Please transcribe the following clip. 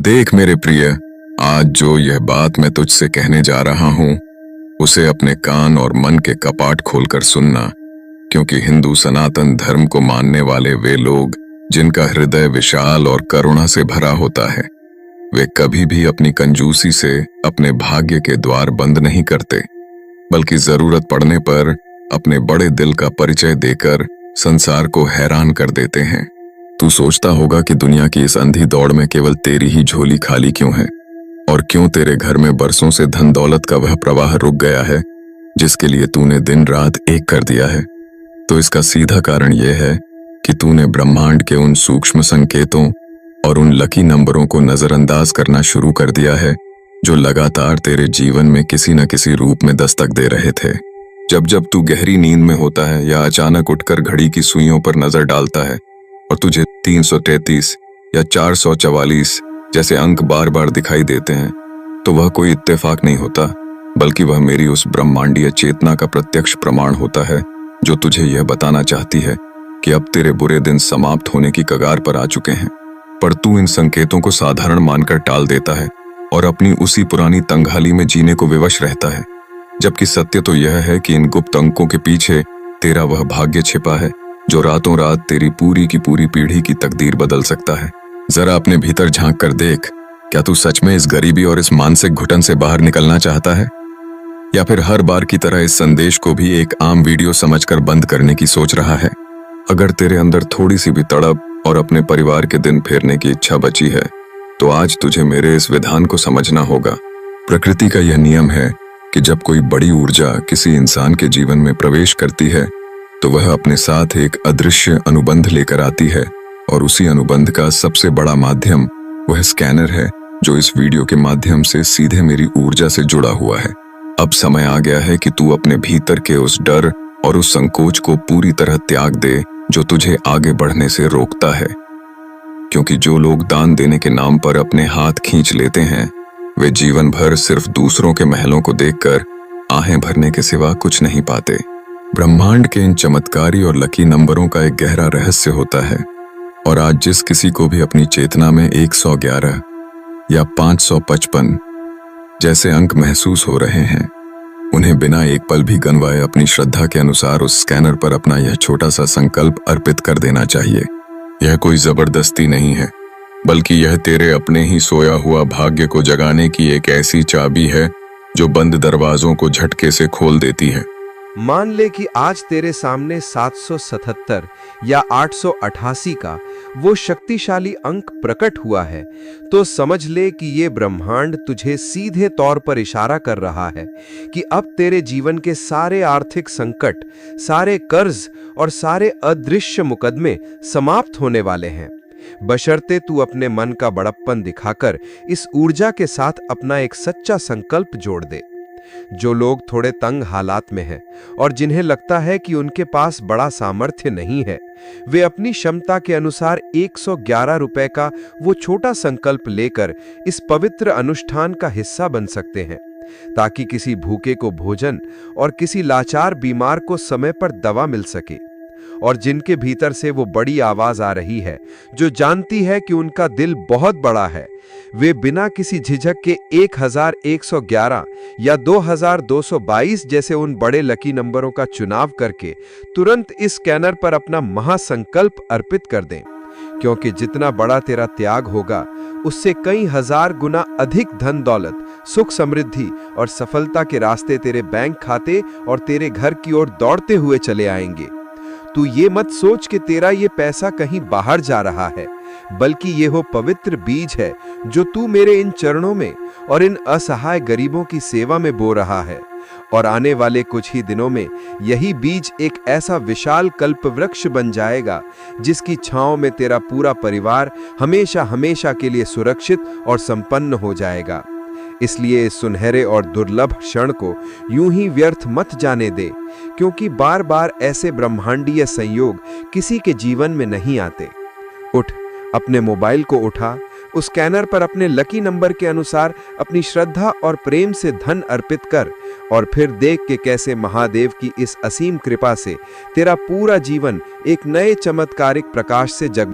देख मेरे प्रिय, आज जो यह बात मैं तुझसे कहने जा रहा हूं, उसे अपने कान और मन के कपाट खोलकर सुनना, क्योंकि हिंदू सनातन धर्म को मानने वाले वे लोग जिनका हृदय विशाल और करुणा से भरा होता है, वे कभी भी अपनी कंजूसी से अपने भाग्य के द्वार बंद नहीं करते, बल्कि जरूरत पड़ने पर अपने बड़े दिल का परिचय देकर संसार को हैरान कर देते हैं। तू सोचता होगा कि दुनिया की इस अंधी दौड़ में केवल तेरी ही झोली खाली क्यों है, और क्यों तेरे घर में बरसों से धन दौलत का वह प्रवाह रुक गया है जिसके लिए तूने दिन रात एक कर दिया है। तो इसका सीधा कारण यह है कि तूने ब्रह्मांड के उन सूक्ष्म संकेतों और उन लकी नंबरों को नजरअंदाज करना शुरू कर दिया है जो लगातार तेरे जीवन में किसी न किसी रूप में दस्तक दे रहे थे। जब जब तू गहरी नींद में होता है या अचानक उठकर घड़ी की सुइयों पर नजर डालता है और तुझे 333 या 444 जैसे अंक बार बार दिखाई देते हैं, तो वह कोई इत्तेफाक नहीं होता, बल्कि वह मेरी उस ब्रह्मांडीय चेतना का प्रत्यक्ष प्रमाण होता है जो तुझे यह बताना चाहती है कि अब तेरे बुरे दिन समाप्त होने की कगार पर आ चुके हैं। पर तू इन संकेतों को साधारण मानकर टाल देता है और अपनी उसी पुरानी तंगहाली में जीने को विवश रहता है, जबकि सत्य तो यह है कि इन गुप्त अंकों के पीछे तेरा वह भाग्य छिपा है जो रातों रात तेरी पूरी की पूरी पीढ़ी की तकदीर बदल सकता है। जरा अपने भीतर झांक कर देख, क्या तू सच में इस गरीबी और इस मानसिक घुटन से बाहर निकलना चाहता है, या फिर हर बार की तरह इस संदेश को भी एक आम वीडियो समझकर बंद करने की सोच रहा है? अगर तेरे अंदर थोड़ी सी भी तड़प और अपने परिवार के दिन फेरने की इच्छा बची है, तो आज तुझे मेरे इस विधान को समझना होगा। प्रकृति का यह नियम है कि जब कोई बड़ी ऊर्जा किसी इंसान के जीवन में प्रवेश करती है, तो वह अपने साथ एक अदृश्य अनुबंध लेकर आती है, और उसी अनुबंध का सबसे बड़ा माध्यम वह स्कैनर है जो इस वीडियो के माध्यम से सीधे मेरी ऊर्जा से जुड़ा हुआ है। अब समय आ गया है कि तू अपने भीतर के उस डर और उस संकोच को पूरी तरह त्याग दे जो तुझे आगे बढ़ने से रोकता है, क्योंकि जो लोग दान देने के नाम पर अपने हाथ खींच लेते हैं, वे जीवन भर सिर्फ दूसरों के महलों को देखकर आहें भरने के सिवा कुछ नहीं पाते। ब्रह्मांड के इन चमत्कारी और लकी नंबरों का एक गहरा रहस्य होता है, और आज जिस किसी को भी अपनी चेतना में 111 या 555 जैसे अंक महसूस हो रहे हैं, उन्हें बिना एक पल भी गंवाए अपनी श्रद्धा के अनुसार उस स्कैनर पर अपना यह छोटा सा संकल्प अर्पित कर देना चाहिए। यह कोई जबरदस्ती नहीं है, बल्कि यह तेरे अपने ही सोया हुआ भाग्य को जगाने की एक ऐसी चाबी है जो बंद दरवाजों को झटके से खोल देती है। मान ले कि आज तेरे सामने 777 या 888 का वो शक्तिशाली अंक प्रकट हुआ है, तो समझ ले कि ये ब्रह्मांड तुझे सीधे तौर पर इशारा कर रहा है कि अब तेरे जीवन के सारे आर्थिक संकट, सारे कर्ज और सारे अदृश्य मुकदमे समाप्त होने वाले हैं, बशर्ते तू अपने मन का बड़प्पन दिखाकर इस ऊर्जा के साथ अपना एक सच्चा संकल्प जोड़ दे। जो लोग थोड़े तंग हालात में हैं और जिन्हें लगता है कि उनके पास बड़ा सामर्थ्य नहीं है, वे अपनी क्षमता के अनुसार 111 रुपए का वो छोटा संकल्प लेकर इस पवित्र अनुष्ठान का हिस्सा बन सकते हैं, ताकि किसी भूखे को भोजन और किसी लाचार बीमार को समय पर दवा मिल सके। और जिनके भीतर से वो बड़ी आवाज आ रही है जो जानती है कि उनका दिल बहुत बड़ा है, वे बिना किसी झिझक के 1111 या 2222 जैसे उन बड़े लकी नंबरों का चुनाव करके तुरंत इस स्कैनर पर अपना महासंकल्प अर्पित कर दें, क्योंकि जितना बड़ा तेरा त्याग होगा, उससे कई हजार गुना अधिक धन दौलत, सुख समृद्धि और सफलता के रास्ते तेरे बैंक खाते और तेरे घर की ओर दौड़ते हुए चले आएंगे। तू ये मत सोच कि तेरा ये पैसा कहीं बाहर जा रहा है, बल्कि ये वो पवित्र बीज है जो तू मेरे इन चरणों में और इन असहाय गरीबों की सेवा में बो रहा है। और आने वाले कुछ ही दिनों में यही बीज एक ऐसा विशाल कल्प वृक्ष बन जाएगा जिसकी छांव में तेरा पूरा परिवार हमेशा हमेशा के लिए सुरक्षित और संपन्न हो जाएगा। इसलिए इस सुनहरे और दुर्लभ क्षण को यूं ही व्यर्थ मत जाने दे, क्योंकि बार बार ऐसे ब्रह्मांडीय संयोग किसी के जीवन में नहीं आते। उठ, अपने मोबाइल को उठा, उस स्कैनर पर अपने लकी नंबर के अनुसार अपनी श्रद्धा और प्रेम से धन अर्पित कर, और फिर देख के कैसे महादेव की इस असीम कृपा से तेरा पूरा जीवन एक नए चमत्कारिक प्रकाश से जग